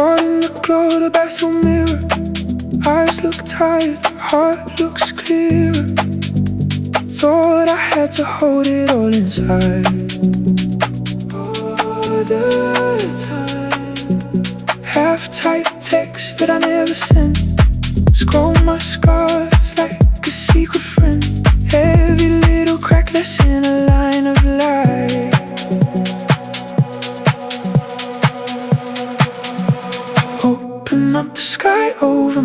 Caught in the glow of the bathroom mirror. Eyes look tired, heart looks clearer. Thought I had to hold it all inside all the time. Half-type text that I never sent. Scroll my scars like a secret friend. Every little crack less in a line of light. Open up the sky over